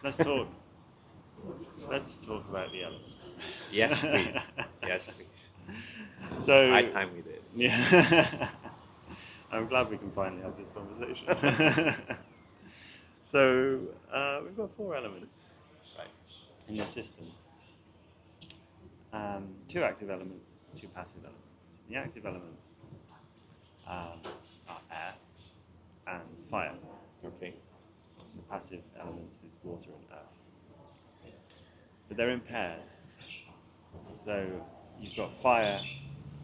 let's talk. Let's talk about the elements. Yes, please. Yes, please. So High time we did. yeah, I'm glad we can finally have this conversation. So we've got 4 elements Right. in the system. 2 active elements, 2 passive elements. The active elements are air and fire. Okay. The passive elements is water and earth. But they're in pairs. So you've got fire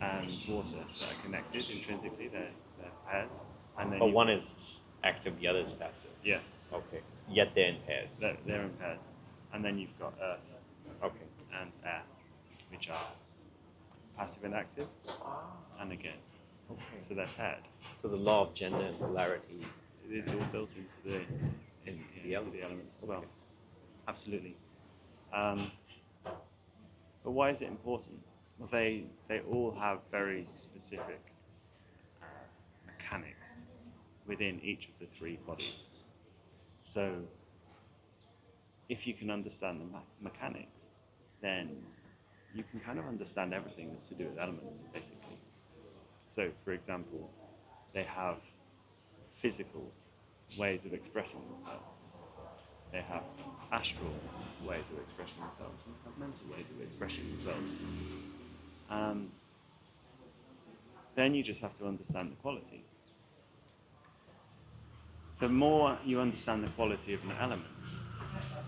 and water that are connected intrinsically, they're pairs. And then But one is active, the other is passive. Yes. Okay. Yet they're in pairs. They're in pairs. And then you've got earth Okay. and air, which are passive and active, and again. Okay. So they're paired. So the law of gender and polarity. It's all built into the elements as well. Okay. Absolutely. But why is it important? Well, they all have very specific mechanics within each of the 3 bodies. So if you can understand the mechanics, then you can kind of understand everything that's to do with elements, basically. So, for example, they have physical ways of expressing themselves. They have astral ways of expressing themselves, and they have mental ways of expressing themselves. Then you just have to understand the quality. The more you understand the quality of an element,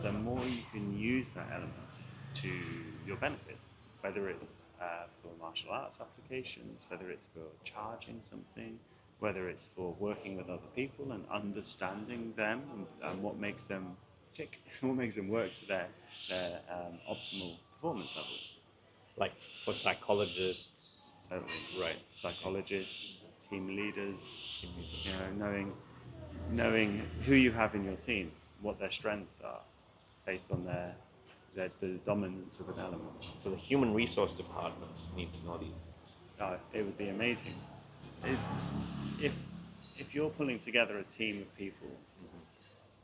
the more you can use that element to your benefit, whether it's for martial arts applications, whether it's for charging something, whether it's for working with other people and understanding them and what makes them tick, what makes them work to their optimal performance levels. Like for psychologists. Totally. Right. Psychologists, team leaders, knowing who you have in your team, what their strengths are, based on the dominance of an element. So the human resource departments need to know these things. It would be amazing. If you're pulling together a team of people,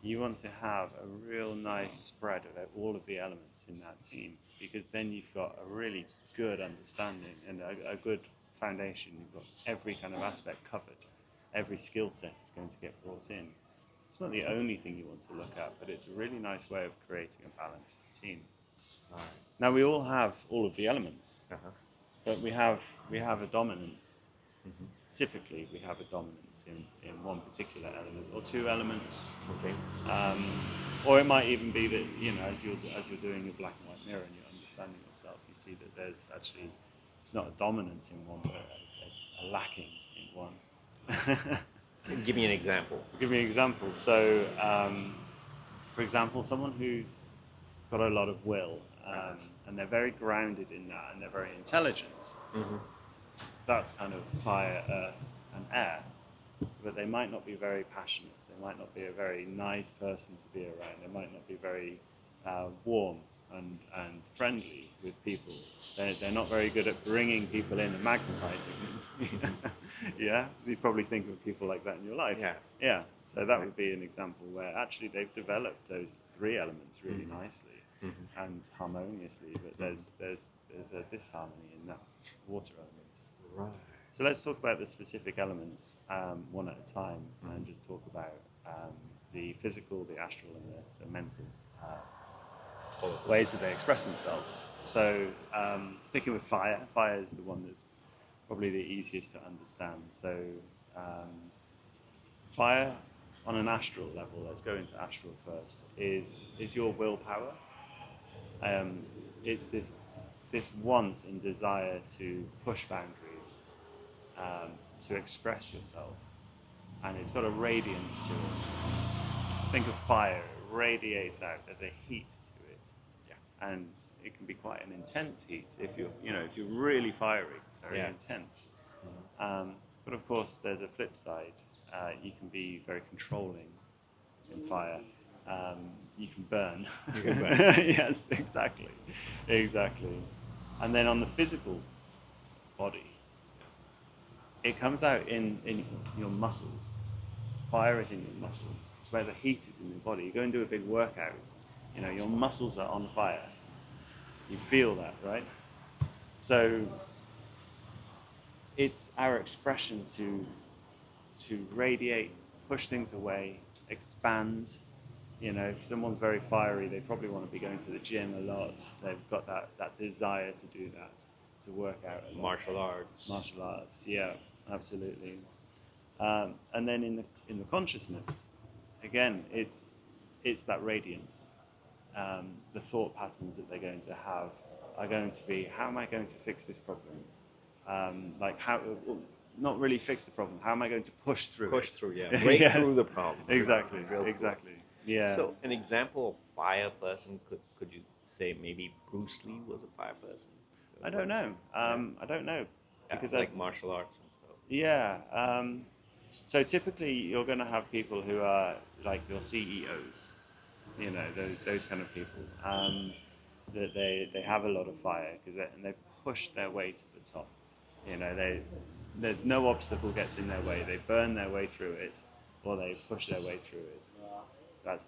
you want to have a real nice spread of all of the elements in that team, because then you've got a really good understanding and a good foundation. You've got every kind of aspect covered. Every skill set is going to get brought in. It's not the only thing you want to look at, but it's a really nice way of creating a balanced team. Right. Now, we all have all of the elements, but we have a dominance. Mm-hmm. Typically, we have a dominance in one particular element or 2 elements. Okay. Or it might even be that, as you're doing your black and white mirror and you're understanding yourself, you see that there's actually, it's not a dominance in one, but a lacking in one. Give me an example. Give me an example. So, for example, someone who's got a lot of will, and they're very grounded in that, and they're very intelligent. Mm-hmm. That's kind of fire, earth, and air. But they might not be very passionate. They might not be a very nice person to be around. They might not be very warm and friendly with people. They're not very good at bringing people in and magnetizing them. Yeah, you probably think of people like that in your life. Yeah. So that would be an example where actually they've developed those 3 elements really nicely and harmoniously, but there's a disharmony in that water element. Right. So let's talk about the specific elements one at a time, and just talk about the physical, the astral, and the mental ways that they express themselves. So picking with fire is the one that's probably the easiest to understand. So fire on an astral level, let's go into astral first, is your willpower. It's this want and desire to push boundaries, to express yourself, and it's got a radiance to it. Think of fire, it radiates out, there's a heat to it. Yeah. And it can be quite an intense heat if you're really fiery, very intense. But of course there's a flip side. You can be very controlling in fire. You can burn. Yes, exactly. And then on the physical body, it comes out in your muscles. Fire is in your muscle. It's where the heat is in your body. You go and do a big workout, You know, your muscles are on fire. You feel that, right? So it's our expression to radiate, push things away, expand. You know, if someone's very fiery, they probably want to be going to the gym a lot. They've got that desire to do that, to work out a lot. Martial arts. Martial arts, yeah, absolutely. And then in the consciousness, again, it's that radiance. The thought patterns that they're going to have are going to be, how am I going to fix this problem? Like how, well, not really fix the problem. How am I going to push through? Push it? through, yeah. Break Yes, through the problem. Exactly, Drill through. exactly. Yeah. So an example of fire person, could you say maybe Bruce Lee was a fire person? I don't know. I don't know Because like martial arts and stuff. Yeah. So typically, you're going to have people who are like your CEOs. You know, those kind of people. That they have a lot of fire and they push their way to the top. You know, no obstacle gets in their way. They burn their way through it, or they push their way through it.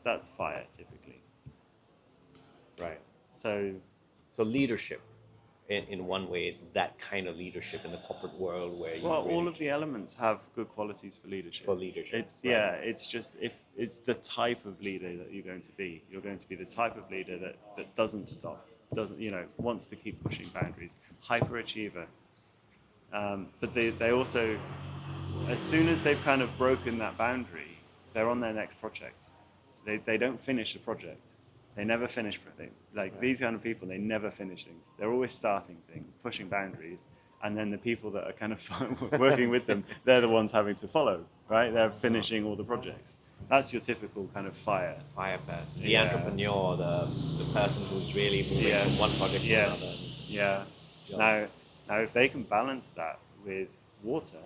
That's fire typically. Right. So leadership, in one way, that kind of leadership in the corporate world where you well, really all of the elements have good qualities for leadership. It's right. Yeah. It's just if it's the type of leader that you're going to be. You're going to be the type of leader that doesn't stop, wants to keep pushing boundaries. Hyperachiever. But they also, as soon as they've kind of broken that boundary, they're on their next project. They don't finish a project. They never finish things. Like these kind of people, they never finish things. They're always starting things, pushing boundaries, and then the people that are kind of working with them, they're the ones having to follow, right? They're finishing all the projects. That's your typical kind of fire person. The entrepreneur, the person who's really moving from one project to another. Yeah. Now, if they can balance that with water,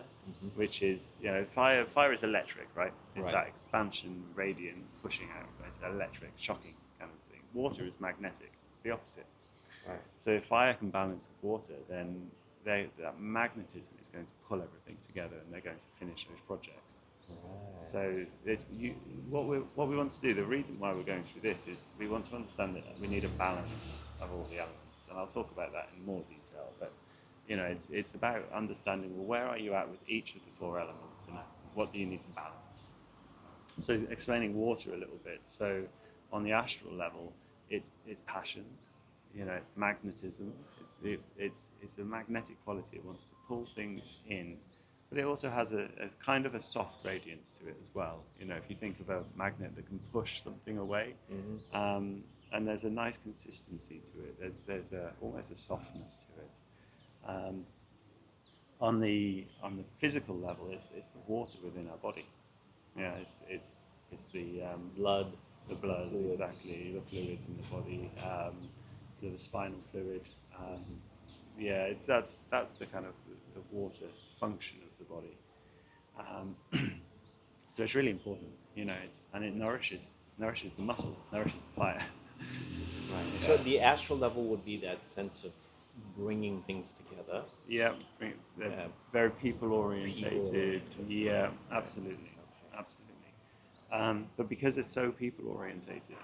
which is, fire is electric, right? It's that expansion, radiant, pushing out. It's electric, shocking kind of thing. Water is magnetic. It's the opposite. Right. So if fire can balance with water, then that magnetism is going to pull everything together, and they're going to finish those projects. Right. So what we want to do, the reason why we're going through this is we want to understand that we need a balance of all the elements, and I'll talk about that in more detail. But it's about understanding, well, where are you at with each of the four elements, and what do you need to balance? So explaining water a little bit. So on the astral level, it's passion. It's magnetism. It's a magnetic quality. It wants to pull things in, but it also has a kind of a soft radiance to it as well. If you think of a magnet that can push something away, and there's a nice consistency to it. There's almost a softness to it. On the physical level, it's the water within our body. Yeah, it's the blood. The blood, exactly. The fluids in the body, the spinal fluid. That's the kind of the water function of the body. So it's really important, and it nourishes the muscle, nourishes the fire. Right. Yeah. So the astral level would be that sense of bringing things together. Yeah, very people orientated. Yeah, absolutely, absolutely. But because it's so people orientated,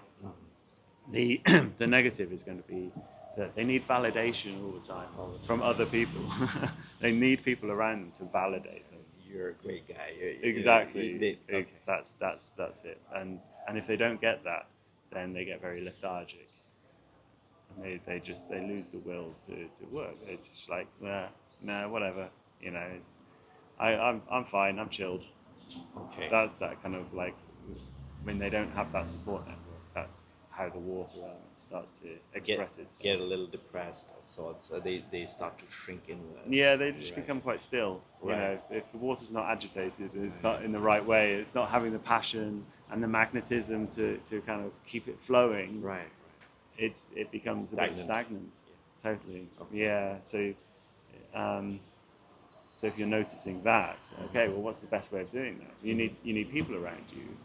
the negative is going to be that they need validation all the time from other people. They need people around them to validate them. You're a great guy. Exactly. That's it. And if they don't get that, then they get very lethargic. And they lose the will to work. They're just like, nah, whatever. I'm fine. I'm chilled. Okay. That's that kind of like when they don't have that support network. That's how the water element starts to express itself. Get a little depressed of sorts. So they start to shrink inwards. Yeah, they just become quite still. Right. If the water's not agitated, it's not in the right way. It's not having the passion and the magnetism to kind of keep it flowing. Right. It becomes stagnant. A bit stagnant. Yeah. Totally. Okay. Yeah. So if you're noticing that, okay, well, what's the best way of doing that? You need people around you.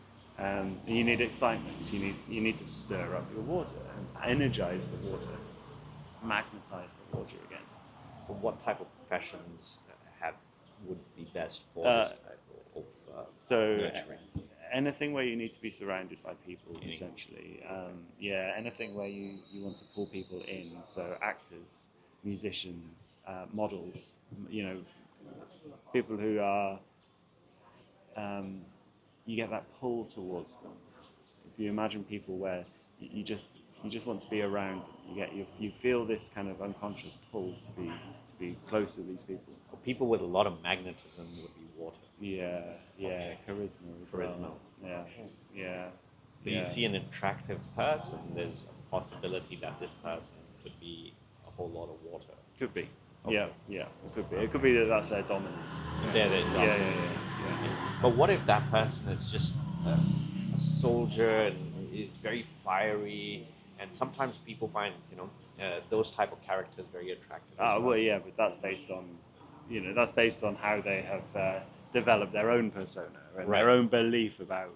You need excitement. You need to stir up your water and energize the water, magnetize the water again. So, what type of professions would be best for this type of nurturing? anything where you need to be surrounded by people, essentially. Anything where you want to pull people in. So actors, musicians, models, people who are, you get that pull towards them. If you imagine people where you just want to be around them, you feel this kind of unconscious pull to be close to these people. Well, people with a lot of magnetism would be water. Yeah, Okay. charisma. Charisma. Yeah. So you see an attractive person, there's a possibility that this person could be a whole lot of water. Could be. Okay. Yeah. It could be. It could be that that's their dominance. They're dominant. Yeah. But what if that person is just a soldier and is very fiery? And sometimes people find, those type of characters very attractive. But that's based on how they have developed their own persona and their own belief about,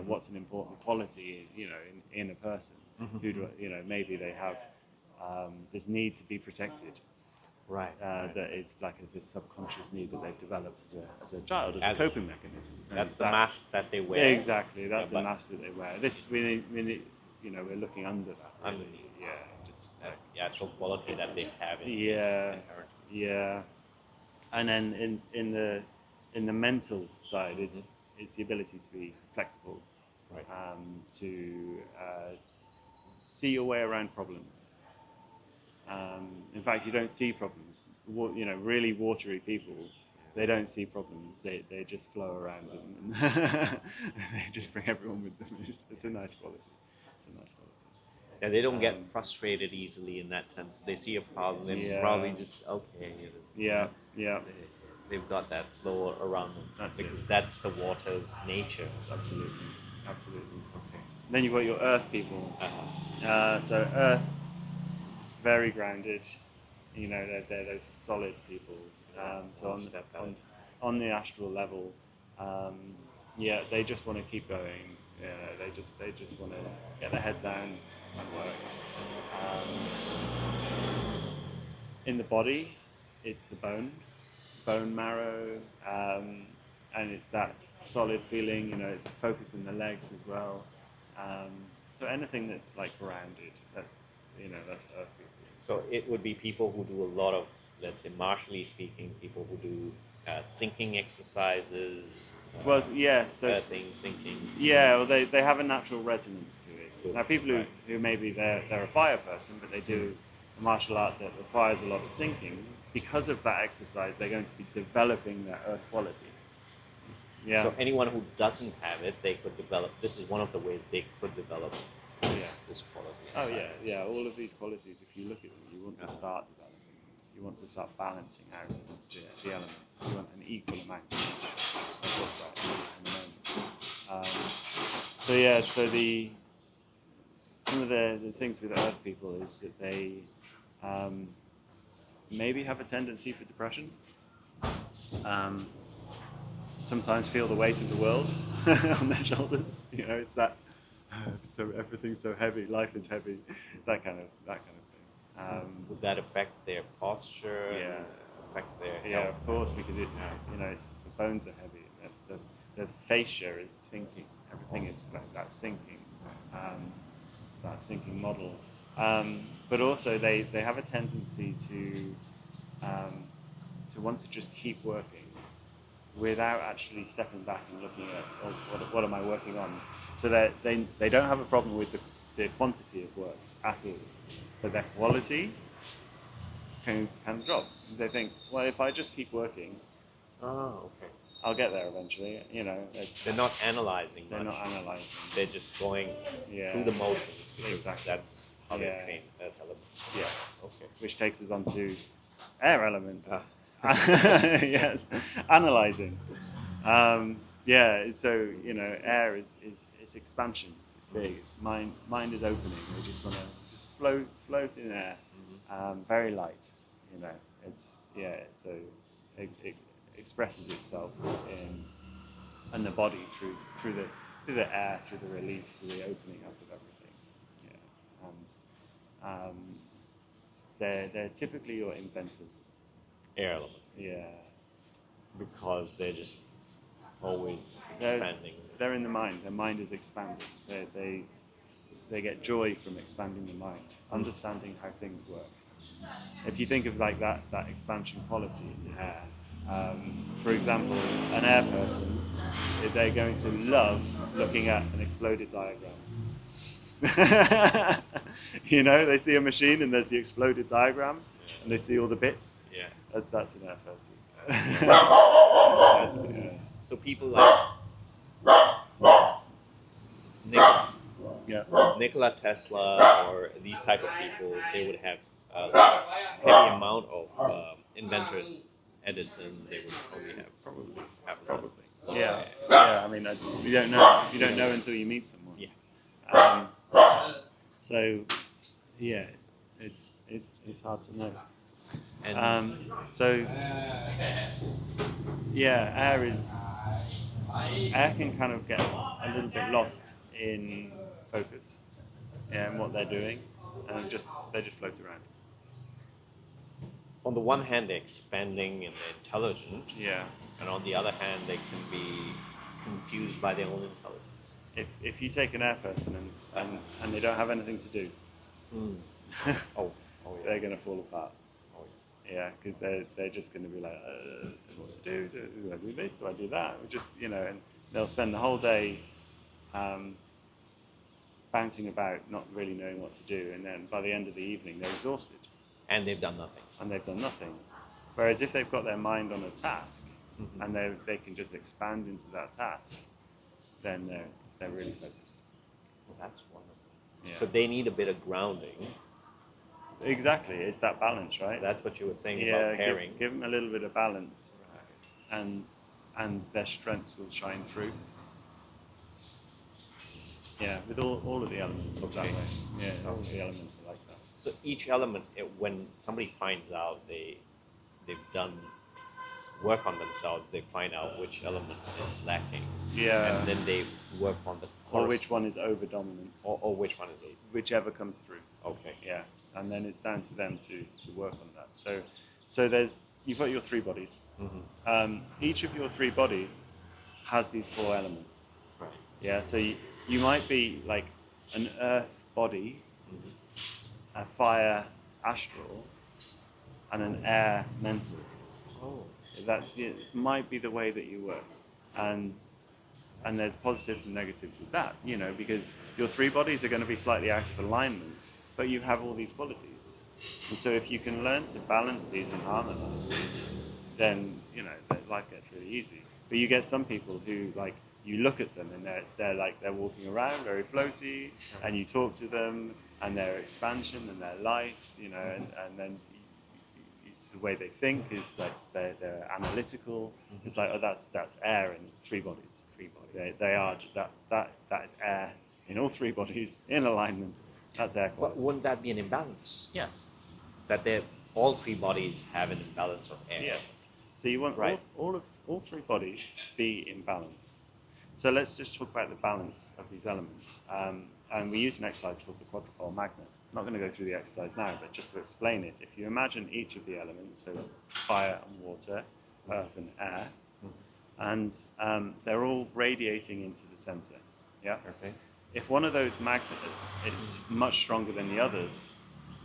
what's an important quality, in a person. Who maybe they have this need to be protected. Right. That it's like this subconscious need that they've developed as a child, as a coping mechanism. That's the mask that they wear. Yeah, exactly. That's the mask that they wear. We're looking under that. Really. Underneath. Yeah, just the actual quality that they have. Yeah. And then in the mental side, it's the ability to be flexible, right. To see your way around problems. In fact, you don't see problems. Really watery people, they don't see problems. They just flow around them, and they just bring everyone with them. It's a nice quality. Yeah, they don't get frustrated easily in that sense. They see a problem and probably just okay. They've got that flow around them that's the water's nature. Absolutely. Okay. Then you've got your earth people. So earth is very grounded. They're those solid people. So on the astral level, they just want to keep going. They just want to get their head down and work. In the body, it's the bone marrow, and it's that solid feeling. It's focus in the legs as well. So anything that's like grounded, that's earth people. So it would be people who do a lot of, let's say, martially speaking, people who do sinking exercises. Earthing, sinking. Yeah, well, they have a natural resonance to it. Good. Now, people who maybe they're a fire person, but they do a martial art that requires a lot of sinking. Because of that exercise, they're going to be developing their earth quality. Yeah. So anyone who doesn't have it, they could develop. This is one of the ways they could develop this quality. Oh yeah. All of these qualities, if you look at them, you want to start developing them. You want to start balancing out the elements. You want an equal amount of each. I'll talk about it in a moment. Some of the things with earth people is that they maybe have a tendency for depression. Sometimes feel the weight of the world on their shoulders. It's that. So everything's so heavy. Life is heavy. That kind of thing. Would that affect their posture? Yeah. Affect their health? Yeah, of course, because it's the bones are heavy. The fascia is sinking. Everything is like that sinking model. But also they have a tendency to want to just keep working without actually stepping back and looking at what am I working on. So they don't have a problem with the quantity of work at all, but their quality can drop. They think, well, if I just keep working, I'll get there eventually. They're not analyzing. They're not analyzing. They're just going through the motions. Exactly. That's how they're trained. That element. Yeah. Okay. Which takes us on to air element. Yes, analyzing. So air is expansion. It's big. It's mind is opening. We just want to float in air. Very light. So it expresses itself in the body through the air, through the release, through the opening up of everything. And they're typically your inventors. Air element. Yeah. Because they're just always They're- expanding. They're in the mind. Their mind is expanding. They get joy from expanding the mind, understanding how things work. If you think of like that expansion quality in air, for example, an air person, they're going to love looking at an exploded diagram. You know, they see a machine and there's the exploded diagram, and they see all the bits. Yeah. That's an air person. Yeah. So people like Nikola Tesla or these type of people, they would have heavy amount of inventors. Edison, they would probably have Probably. Yeah. Yeah. I mean, you don't know. You don't know until you meet someone. Yeah. So, yeah, it's hard to know. And So, yeah, air can kind of get a little bit lost in focus, yeah, and what they're doing, and they just float around. on the one hand, they're expanding and they're intelligent, Yeah. and on the other hand, they can be confused by their own intelligence. If you take an air person and they don't have anything to do, Oh, yeah. they're going to fall apart. Oh, Yeah, because they're just going to be like, what to do? Do I do this? Do I do that? We just, you know, and they'll spend the whole day bouncing about, not really knowing what to do, and then by the end of the evening, they're exhausted. And they've done nothing. And they've done nothing. Whereas if they've got their mind on a task, and they can just expand into that task, then they're really focused. Well, that's wonderful. Yeah. So they need a bit of grounding. Exactly, it's that balance, right? That's what you were saying Yeah, about pairing. give them a little bit of balance, and their strengths will shine through. Yeah, with all of the elements, it's that Okay. way. Yeah, all Okay. the elements are like that. So each element, when somebody finds out they've done work on themselves, they find out which element is lacking, Yeah. and then they work on the Or which one is over dominant, or which one is whichever comes through. okay. Yeah, and then it's down to them to work on that. So you've got your three bodies. Each of your three bodies has these four elements. Right. Yeah, so you might be like an earth body, a fire astral, and an air mental. Oh. That it might be the way that you work, and there's positives and negatives with that, you know, because your three bodies are going to be slightly out of alignment, but you have all these qualities, and so if you can learn to balance these and harmonize these, then you know life gets really easy. But you get some people who like you look at them and they're walking around very floaty, and you talk to them and their expansion and their light, you know, and then the way they think is like they're analytical. It's like, oh, that's air in three bodies. They are that is air in all three bodies in alignment. That's air But quality. wouldn't that be an imbalance? Yes. That all three bodies have an imbalance of air. Yes. So you want Right. all three bodies to be in balance. So let's just talk about the balance of these elements. And we use an exercise called the quadrupole magnet. I'm not going to go through the exercise now, but just to explain it, if you imagine each of the elements, so fire and water, earth and air, and they're all radiating into the center. Yeah. Okay. If one of those magnets is much stronger than the others,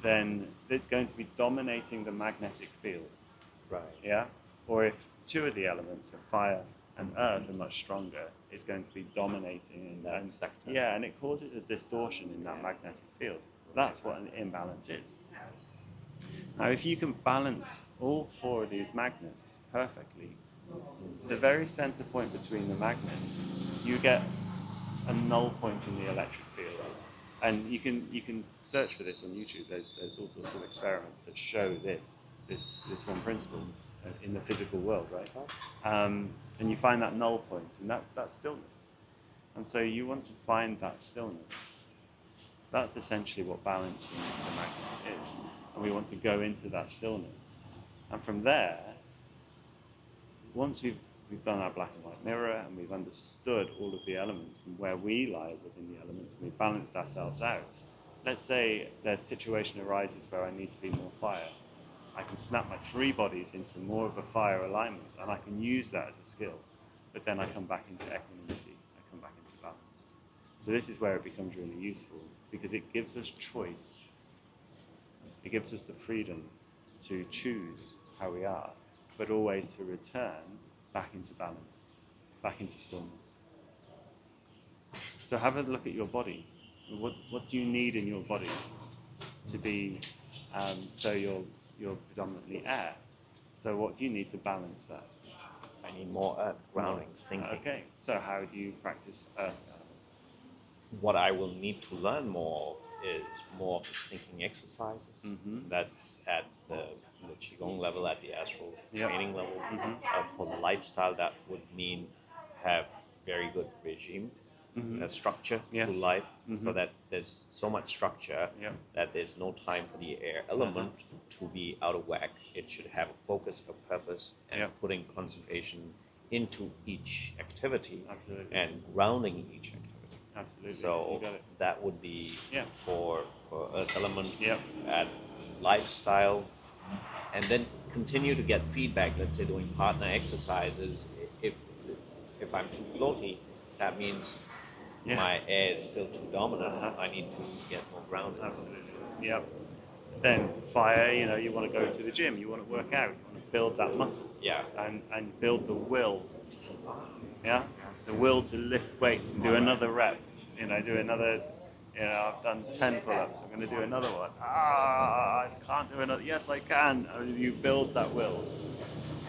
then it's going to be dominating the magnetic field. Right. Yeah. Or if two of the elements of fire and earth are much stronger, it's going to be dominating in that sector. Yeah, and it causes a distortion in that magnetic field. That's what an imbalance is. Now, if you can balance all four of these magnets perfectly, the very center point between the magnets, you get a null point in the electric field. And you can search for this on YouTube. There's all sorts of experiments that show this one principle in the physical world, right? And you find that null point, and that's stillness. And so you want to find that stillness. That's essentially what balancing the magnets is. And we want to go into that stillness. And from there, once we've done our black and white mirror and we've understood all of the elements and where we lie within the elements and we've balanced ourselves out, let's say the situation arises where I need to be more fire. I can snap my three bodies into more of a fire alignment, and I can use that as a skill. but then I come back into equanimity, I come back into balance. So this is where it becomes really useful, because it gives us choice. It gives us the freedom to choose how we are, but always to return back into balance, back into stillness. So have a look at your body. What do you need in your body to be, so you're predominantly air. So what do you need to balance that? I need more earth, grounding, sinking. Okay, so how do you practice earth balance? What I will need to learn more of is more of the sinking exercises. That's at the Qigong level, at the astral training level. For the lifestyle, that would mean have very good regime, structure to life, so that there's so much structure that there's no time for the air element to be out of whack. It should have a focus, a purpose, and putting concentration into each activity and grounding each activity. Absolutely. So that would be for earth element at lifestyle, and then continue to get feedback. Let's say doing partner exercises. If I'm too floaty, that means my air is still too dominant. I need to get more grounded. Absolutely. Yep. Then fire, you want to go to the gym, you want to work out, you want to build that muscle. Yeah. And build the will. Yeah? The will to lift weights and do another rep. Do another, I've done 10 pull-ups, I'm going to do another one. I can't do another. Yes, I can. You build that will.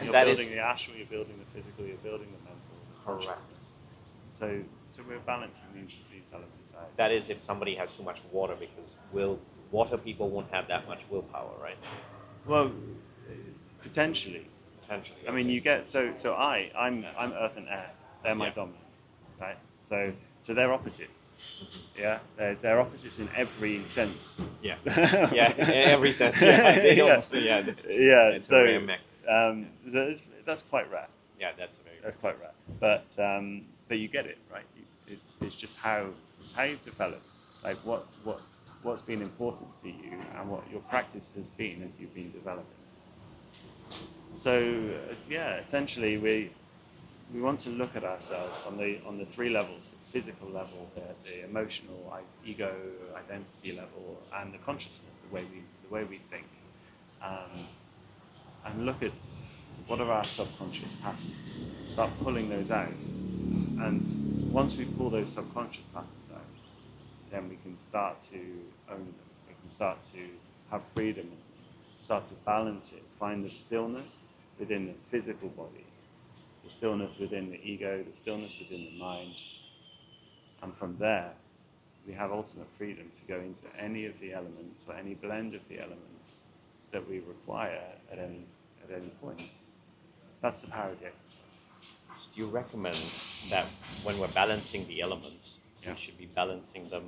You're building the astral, you're building the physical, you're building the mental, the consciousness. So we're balancing these elements out. That is if somebody has too much water, because water people won't have that much willpower, right? Well, potentially. Potentially. I mean, you get I'm earth and air. They're my dominant, right? So they're opposites. Yeah, they're opposites in every sense. Yeah, in every sense. Yeah, they don't. It's a rare mix. That's quite rare. Yeah, that's quite rare. But you get it, right? It's just how you've developed. Like what's been important to you and what your practice has been as you've been developing. So essentially we want to look at ourselves on the three levels: the physical level, the emotional, ego, identity level, and the consciousness, the way we think, and look at what are our subconscious patterns. Start pulling those out, and once we pull those subconscious patterns out, then we can start to own them. We can start to have freedom, start to balance it, find the stillness within the physical body, the stillness within the ego, the stillness within the mind. And from there, we have ultimate freedom to go into any of the elements or any blend of the elements that we require at any point. That's the power of the exercise. So do you recommend that when we're balancing the elements, we should be balancing them?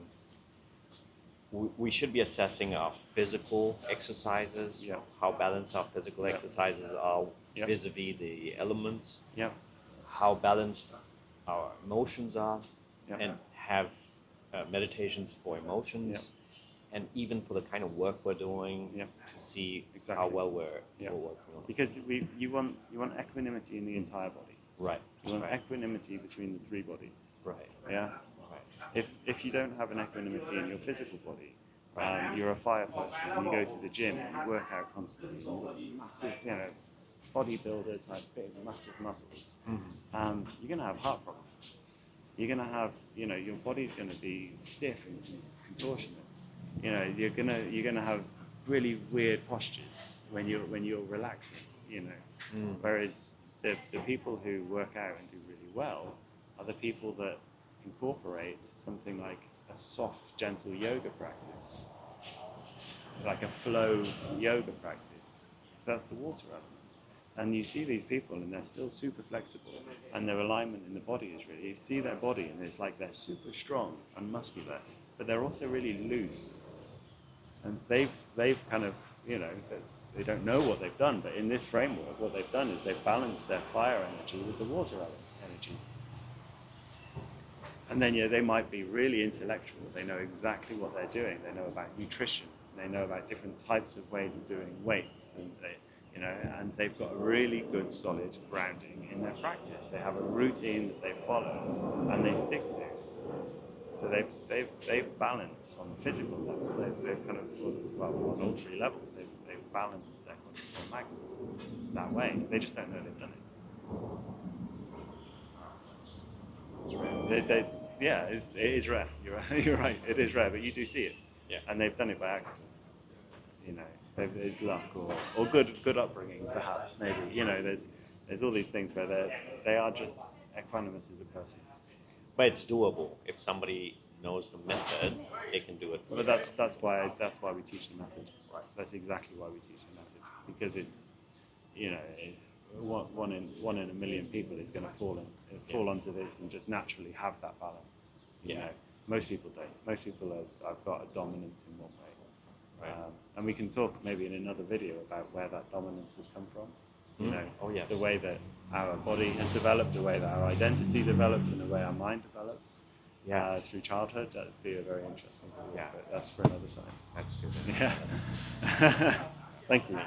We should be assessing our physical exercises, how balanced our physical exercises are vis-a-vis the elements, how balanced our emotions are, and have meditations for emotions, and even for the kind of work we're doing to see how well we're working on. Because you want equanimity in the entire body. Right. You want equanimity between the three bodies. Right. Yeah. If you don't have an equanimity in your physical body, you're a fire person and you go to the gym and you work out constantly, and you've got massive, bodybuilder type big, massive muscles, you're going to have heart problems. You're going to have, your body's going to be stiff and contortionate. You're going to have really weird postures when you're relaxing. Whereas the people who work out and do really well are the people that incorporate something like a soft, gentle yoga practice, like a flow yoga practice. So that's the water element. And you see these people and they're still super flexible and their alignment in the body is really, you see their body and it's like they're super strong and muscular, but they're also really loose. And they've kind of, they don't know what they've done, but in this framework, what they've done is they've balanced their fire energy with the water energy. And then, they might be really intellectual. They know exactly what they're doing. They know about nutrition. They know about different types of ways of doing weights. And you know, and they've got a really good solid grounding in their practice. They have a routine that they follow and they stick to. So they've balanced on the physical level. They've kind of, well, on all three levels, they've balanced their quadrupole magnets that way. They just don't know they've done it. Yeah, it is rare. You're right. It is rare, but you do see it. Yeah. And they've done it by accident. You know, they've luck or good upbringing, perhaps. Maybe, you know, there's all these things where they are just equanimous as a person. But it's doable. If somebody knows the method, they can do it. But that's why we teach the method. Right. That's exactly why we teach the method, because it's, you know, one in a million people is going to fall onto this and just naturally have that balance. You know, most people don't. Most people have got a dominance in one way. Right. And we can talk maybe in another video about where that dominance has come from. You know, the way that our body has developed, the way that our identity develops, and the way our mind develops through childhood. That'd be a very interesting video, but that's for another time. That's true. Yeah. Thank you.